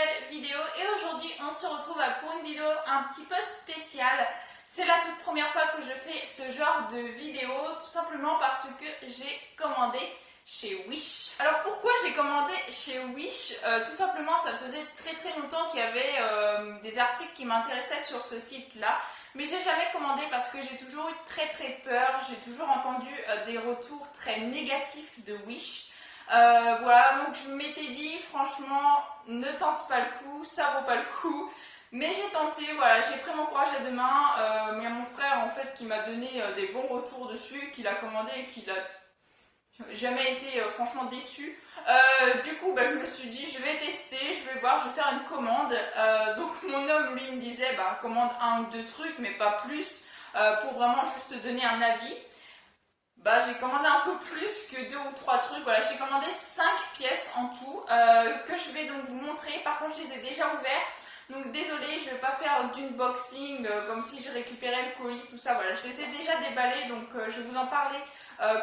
nouvelle vidéo et aujourd'hui on se retrouve pour une vidéo un petit peu spéciale. C'est la toute première fois que je fais ce genre de vidéo, tout simplement parce que j'ai commandé chez Wish. Alors pourquoi j'ai commandé chez Wish? Tout simplement ça faisait très longtemps qu'il y avait des articles qui m'intéressaient sur ce site là, mais j'ai jamais commandé parce que j'ai toujours eu très peur. J'ai toujours entendu des retours très négatifs de Wish. Voilà, donc je m'étais dit franchement ne tente pas le coup, ça vaut pas le coup, mais j'ai tenté, voilà, j'ai pris mon courage à deux mains. Mais mon frère en fait qui m'a donné des bons retours dessus, qu'il a commandé et qu'il a jamais été franchement déçu. Du coup je me suis dit je vais tester, je vais voir, je vais faire une commande. Donc mon homme lui me disait commande un ou deux trucs mais pas plus, pour vraiment juste te donner un avis. J'ai commandé un peu plus que 2 ou 3 trucs. Voilà, j'ai commandé 5 pièces en tout, que je vais donc vous montrer. Par contre, je les ai déjà ouverts. Donc désolée, je ne vais pas faire d'unboxing comme si je récupérais le colis, tout ça. Voilà, je les ai déjà déballés, donc je vais vous en parler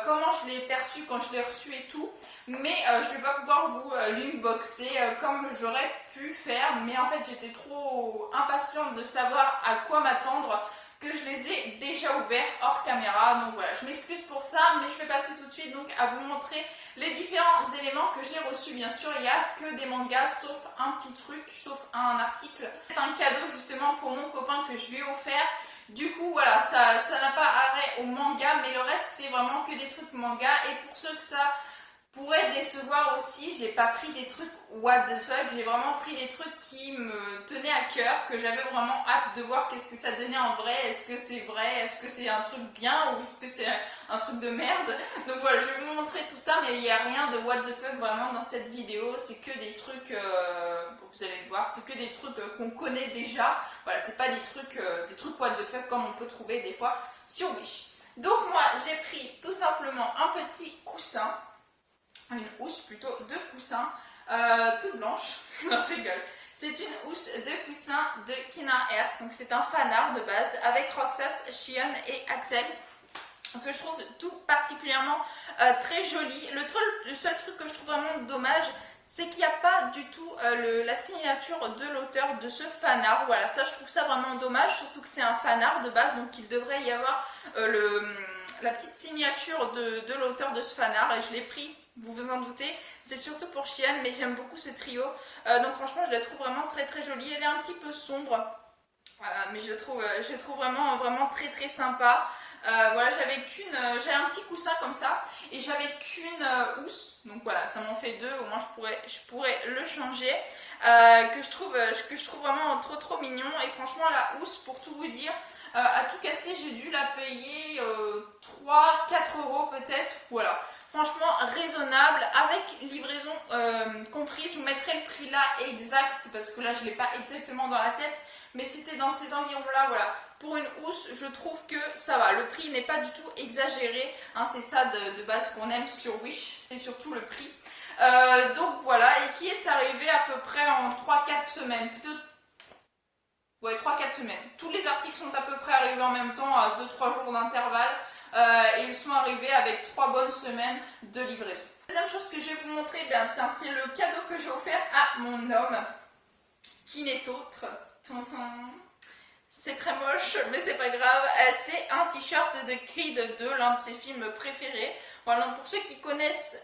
comment je l'ai perçu quand je l'ai reçu et tout. Mais je ne vais pas pouvoir vous l'unboxer comme j'aurais pu faire. Mais en fait, j'étais trop impatiente de savoir à quoi m'attendre que je les ai déjà ouverts hors caméra. Donc voilà, je m'excuse pour ça, mais je vais passer tout de suite donc à vous montrer les différents éléments que j'ai reçus. Bien sûr, il n'y a que des mangas, sauf un petit truc, sauf un article. C'est un cadeau justement pour mon copain que je lui ai offert. Du coup, voilà, ça n'a pas arrêt au manga, mais le reste, c'est vraiment que des trucs manga. Et pour ceux que ça pourrait décevoir aussi, j'ai pas pris des trucs what the fuck, j'ai vraiment pris des trucs qui me tenaient à cœur, que j'avais vraiment hâte de voir qu'est-ce que ça donnait en vrai. Est-ce que c'est vrai, est-ce que c'est un truc bien ou est-ce que c'est un truc de merde. Donc voilà, je vais vous montrer tout ça, mais il n'y a rien de what the fuck vraiment dans cette vidéo. C'est que des trucs, vous allez le voir, c'est que des trucs qu'on connaît déjà. Voilà, c'est pas des trucs what the fuck comme on peut trouver des fois sur Wish. Donc moi j'ai pris tout simplement un petit coussin, une housse plutôt de coussin, toute blanche. Non, je rigole. C'est une housse de coussin de Kina Earth. Donc c'est un fanart de base avec Roxas, Shion et Axel, que je trouve tout particulièrement très joli. Le seul truc que je trouve vraiment dommage, c'est qu'il n'y a pas du tout la signature de l'auteur de ce fanart. Voilà, ça je trouve ça vraiment dommage, surtout que c'est un fanart de base, donc il devrait y avoir la petite signature de l'auteur de ce fanart, et je l'ai pris, vous vous en doutez, c'est surtout pour Shion, mais j'aime beaucoup ce trio. Donc franchement je la trouve vraiment très jolie. Elle est un petit peu sombre, mais je la trouve vraiment très sympa. Voilà, j'ai un petit coussin comme ça et j'avais qu'une housse, donc voilà, ça m'en fait deux. Au moins je pourrais le changer, que je trouve vraiment trop mignon. Et franchement la housse, pour tout vous dire, à tout casser j'ai dû la payer 3-4 euros peut-être. Voilà, franchement raisonnable, avec livraison comprise. Je vous mettrai le prix là exact parce que là je l'ai pas exactement dans la tête, mais c'était dans ces environs là. Voilà, pour une housse je trouve que ça va, le prix n'est pas du tout exagéré, hein, c'est ça de base qu'on aime sur Wish, c'est surtout le prix. Donc voilà, et qui est arrivé à peu près en 3-4 semaines, plutôt. Ouais, 3-4 semaines. Tous les articles sont à peu près arrivés en même temps, à 2-3 jours d'intervalle, et ils sont arrivés avec 3 bonnes semaines de livraison. La deuxième chose que je vais vous montrer, c'est le cadeau que j'ai offert à mon homme, qui n'est autre. C'est très moche, mais c'est pas grave. C'est un t-shirt de Creed 2, l'un de ses films préférés. Voilà, donc pour ceux qui connaissent,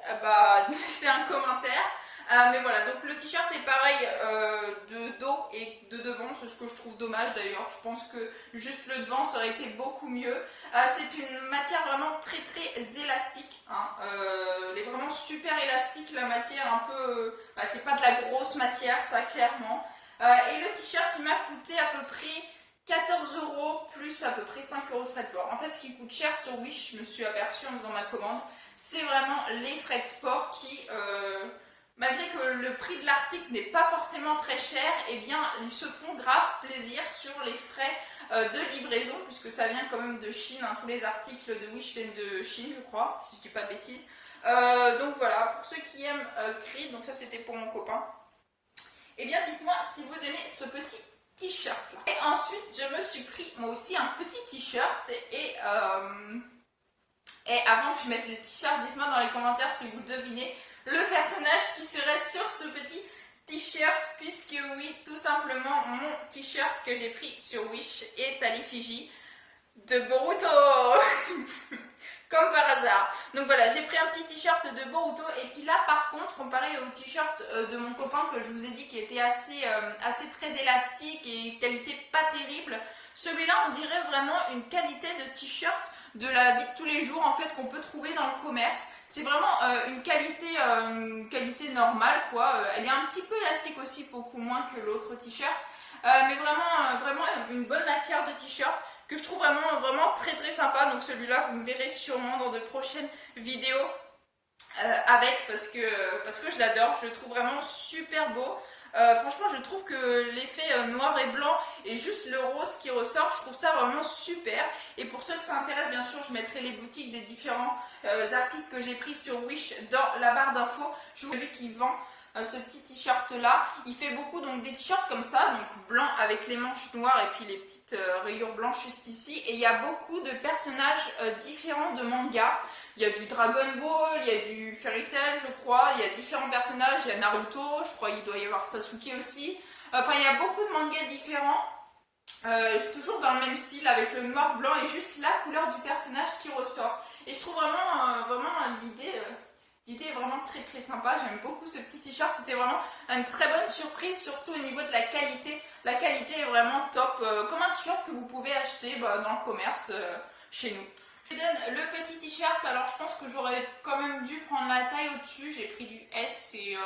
laissez un commentaire. Mais voilà, donc le t-shirt est pareil de dos et de devant, c'est ce que je trouve dommage d'ailleurs. Je pense que juste le devant ça aurait été beaucoup mieux. C'est une matière vraiment très élastique, hein. Elle est vraiment super élastique, la matière, un peu. C'est pas de la grosse matière, ça clairement. Et le t-shirt il m'a coûté à peu près 14 euros plus à peu près 5 euros de frais de port. En fait, ce qui coûte cher sur Wish, je me suis aperçue en faisant ma commande, c'est vraiment les frais de port qui. Malgré que le prix de l'article n'est pas forcément très cher, eh bien ils se font grave plaisir sur les frais de livraison, puisque ça vient quand même de Chine, hein. Tous les articles de Wish viennent de Chine, je crois, si je dis pas de bêtises. Donc voilà, pour ceux qui aiment Creed, donc ça c'était pour mon copain. Eh bien dites-moi si vous aimez ce petit t-shirt là. Et ensuite je me suis pris moi aussi un petit t-shirt et avant que je mette le t-shirt, dites-moi dans les commentaires si vous devinez le personnage qui serait sur ce petit t-shirt puisque oui, tout simplement, mon t-shirt que j'ai pris sur Wish est à l'effigie de Boruto. Comme par hasard. Donc voilà, j'ai pris un petit t-shirt de Boruto et qui là par contre, comparé au t-shirt de mon copain que je vous ai dit qui était assez très élastique et qualité pas terrible, celui-là on dirait vraiment une qualité de t-shirt de la vie de tous les jours en fait qu'on peut trouver dans le commerce. C'est vraiment une qualité normale quoi. Elle est un petit peu élastique aussi, beaucoup moins que l'autre t-shirt. Mais vraiment une bonne matière de t-shirt que je trouve vraiment très très sympa. Donc celui-là vous me verrez sûrement dans de prochaines vidéos avec parce que je l'adore, je le trouve vraiment super beau. Franchement je trouve que l'effet noir et blanc et juste le rose qui ressort, je trouve ça vraiment super. Et pour ceux que ça intéresse, bien sûr je mettrai les boutiques des différents articles que j'ai pris sur Wish dans la barre d'infos. Je vous ai vu qui vend ce petit t-shirt là. Il fait beaucoup donc des t-shirts comme ça, donc blanc avec les manches noires et puis les petites rayures blanches juste ici. Et il y a beaucoup de personnages différents de manga. Il y a du Dragon Ball, il y a du Fairy Tail je crois, il y a différents personnages, il y a Naruto, je crois il doit y avoir Sasuke aussi. Enfin il y a beaucoup de mangas différents. Toujours dans le même style avec le noir blanc et juste la couleur du personnage qui ressort. Et je trouve vraiment l'idée est vraiment très très sympa, j'aime beaucoup ce petit t-shirt, c'était vraiment une très bonne surprise, surtout au niveau de la qualité. La qualité est vraiment top, comme un t-shirt que vous pouvez acheter dans le commerce chez nous. Je vous donne le petit t-shirt, alors je pense que j'aurais quand même dû prendre la taille au-dessus, j'ai pris du S et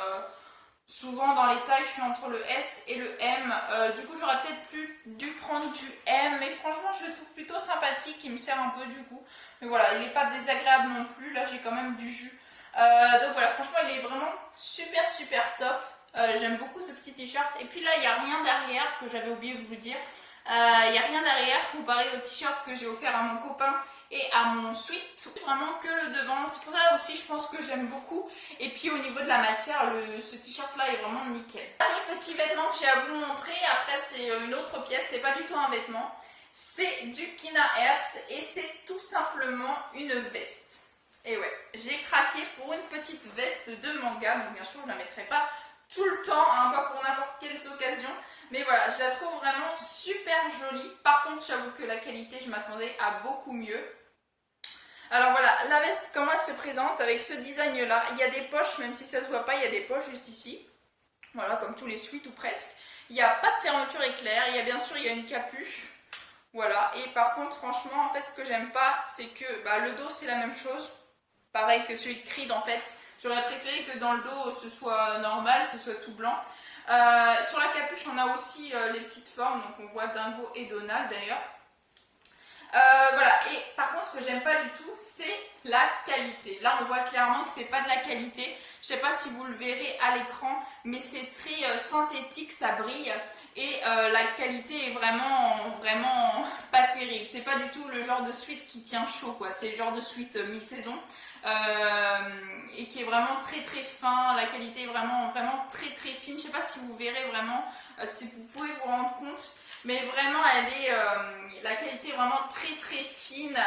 souvent dans les tailles je suis entre le S et le M, du coup j'aurais peut-être plus dû prendre du M, mais franchement je le trouve plutôt sympathique, il me sert un peu du coup. Mais voilà, il n'est pas désagréable non plus, là j'ai quand même du jus. Donc voilà, franchement il est vraiment super top. J'aime beaucoup ce petit t-shirt. Et puis là il n'y a rien derrière que j'avais oublié de vous dire. Il n'y a rien derrière comparé au t-shirt que j'ai offert à mon copain et à mon sweat. Vraiment que le devant. C'est pour ça aussi je pense que j'aime beaucoup. Et puis au niveau de la matière, ce t-shirt là est vraiment nickel. Les petits vêtements que j'ai à vous montrer, après c'est une autre pièce, c'est pas du tout un vêtement. C'est du Kina Earth et c'est tout simplement une veste. Et ouais, j'ai craqué pour une petite veste de manga, donc bien sûr je ne la mettrai pas tout le temps, hein, pas pour n'importe quelle occasion, mais voilà, je la trouve vraiment super jolie. Par contre, j'avoue que la qualité, je m'attendais à beaucoup mieux. Alors voilà, la veste, comment elle se présente avec ce design là. Il y a des poches, même si ça ne se voit pas, il y a des poches juste ici. Voilà, comme tous les sweats ou presque. Il n'y a pas de fermeture éclair, il y a bien sûr il y a une capuche. Voilà, et par contre, franchement, en fait, ce que j'aime pas, c'est que le dos, c'est la même chose. Pareil que celui de Creed en fait. J'aurais préféré que dans le dos ce soit normal, ce soit tout blanc. Sur la capuche on a aussi les petites formes, donc on voit Dingo et Donald d'ailleurs. Voilà, et par contre ce que j'aime pas du tout c'est la qualité. Là on voit clairement que c'est pas de la qualité. Je sais pas si vous le verrez à l'écran, mais c'est très synthétique, ça brille. Et la qualité est vraiment pas terrible. C'est pas du tout le genre de sweat qui tient chaud quoi. C'est le genre de sweat mi-saison. Et qui est vraiment très fin, la qualité est vraiment très fine. Je sais pas si vous verrez vraiment, si vous pouvez vous rendre compte, mais vraiment la qualité est vraiment très fine,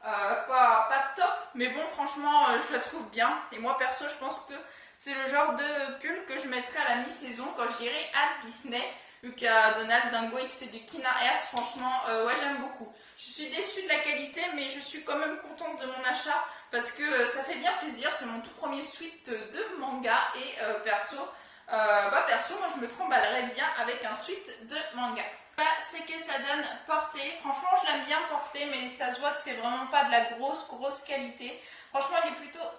pas top, mais bon franchement je la trouve bien. Et moi perso je pense que c'est le genre de pull que je mettrai à la mi-saison quand j'irai à Disney. Vu qu'à Donald, Dingo et que c'est du Kina Earth, franchement, ouais, j'aime beaucoup. Je suis déçue de la qualité, mais je suis quand même contente de mon achat parce que ça fait bien plaisir. C'est mon tout premier sweat de manga et perso, moi je me tremballerais bien avec un sweat de manga. Là, c'est que ça donne portée. Franchement, je l'aime bien porter, mais ça se voit que c'est vraiment pas de la grosse qualité. Franchement, elle est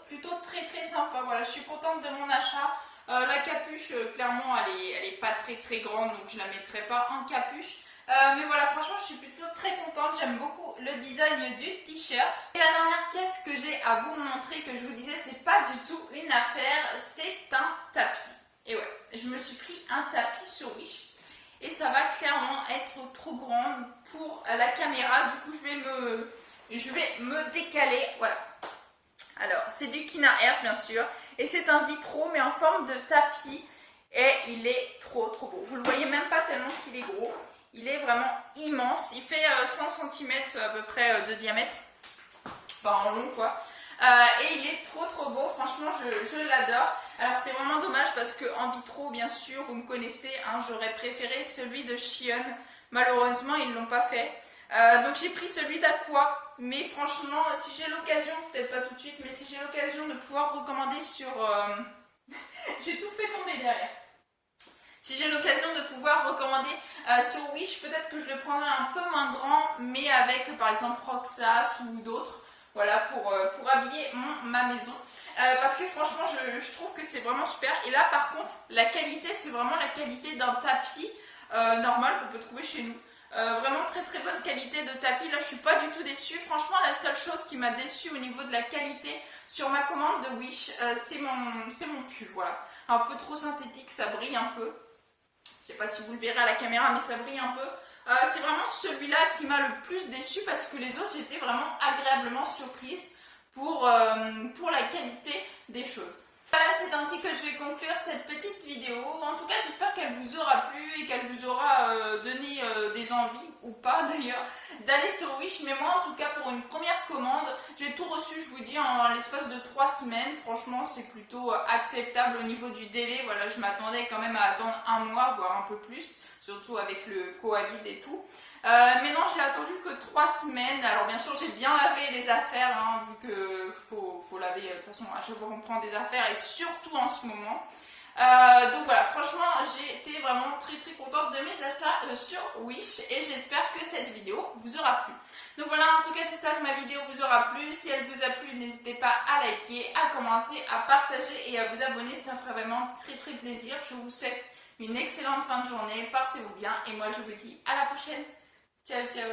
plutôt très sympa. Voilà, je suis contente de mon achat. La capuche, clairement, elle est pas très grande, donc je la mettrai pas en capuche. Mais voilà, franchement, je suis plutôt très contente. J'aime beaucoup le design du t-shirt. Et la dernière pièce que j'ai à vous montrer, que je vous disais, c'est pas du tout une affaire, c'est un tapis. Et ouais, je me suis pris un tapis sur Wish. Et ça va clairement être trop grand pour la caméra. Du coup, je vais me décaler. Voilà. Alors, c'est du Kina Earth, bien sûr. Et c'est un vitraux, mais en forme de tapis. Et il est trop beau. Vous le voyez même pas tellement qu'il est gros. Il est vraiment immense. Il fait 100 cm à peu près de diamètre. Enfin, en long, quoi. Et il est trop beau. Franchement, je l'adore. Alors c'est vraiment dommage parce que en vitro, bien sûr, vous me connaissez, hein, j'aurais préféré celui de Shein. Malheureusement, ils ne l'ont pas fait. Donc j'ai pris celui d'Aqua. Mais franchement, si j'ai l'occasion, peut-être pas tout de suite, mais si j'ai l'occasion de pouvoir recommander sur... j'ai tout fait tomber derrière. Si j'ai l'occasion de pouvoir recommander sur Wish, peut-être que je le prendrai un peu moins grand, mais avec par exemple Roxas ou d'autres, voilà, pour habiller ma maison. Parce que franchement, je trouve que c'est vraiment super. Et là, par contre, la qualité, c'est vraiment la qualité d'un tapis normal qu'on peut trouver chez nous. Vraiment très très bonne qualité de tapis. Là, je suis pas du tout déçue. Franchement, la seule chose qui m'a déçue au niveau de la qualité sur ma commande de Wish, c'est mon pull. Voilà, un peu trop synthétique, ça brille un peu. Je sais pas si vous le verrez à la caméra, mais ça brille un peu. C'est vraiment celui-là qui m'a le plus déçu parce que les autres, j'étais vraiment agréablement surprise pour la qualité des choses. Voilà, c'est ainsi que je vais conclure cette petite vidéo. En tout cas, j'espère qu'elle vous aura plu et qu'elle vous aura donné des envies, ou pas d'ailleurs, d'aller sur Wish. Mais moi, en tout cas, pour une première commande, j'ai tout reçu, je vous dis, en l'espace de 3 semaines. Franchement, c'est plutôt acceptable au niveau du délai. Voilà, je m'attendais quand même à attendre un mois, voire un peu plus, surtout avec le Covid et tout. Mais non, j'ai attendu que 3 semaines. Alors bien sûr, j'ai bien lavé les affaires, hein, vu que faut laver de toute façon à chaque fois qu'on prend des affaires et surtout en ce moment. Donc voilà, franchement, j'ai été vraiment très très contente de mes achats sur Wish et j'espère que cette vidéo vous aura plu. Donc voilà, en tout cas, j'espère que ma vidéo vous aura plu. Si elle vous a plu, n'hésitez pas à liker, à commenter, à partager et à vous abonner. Ça me ferait vraiment très très plaisir. Je vous souhaite une excellente fin de journée. Portez-vous bien et moi je vous dis à la prochaine. Ciao, ciao.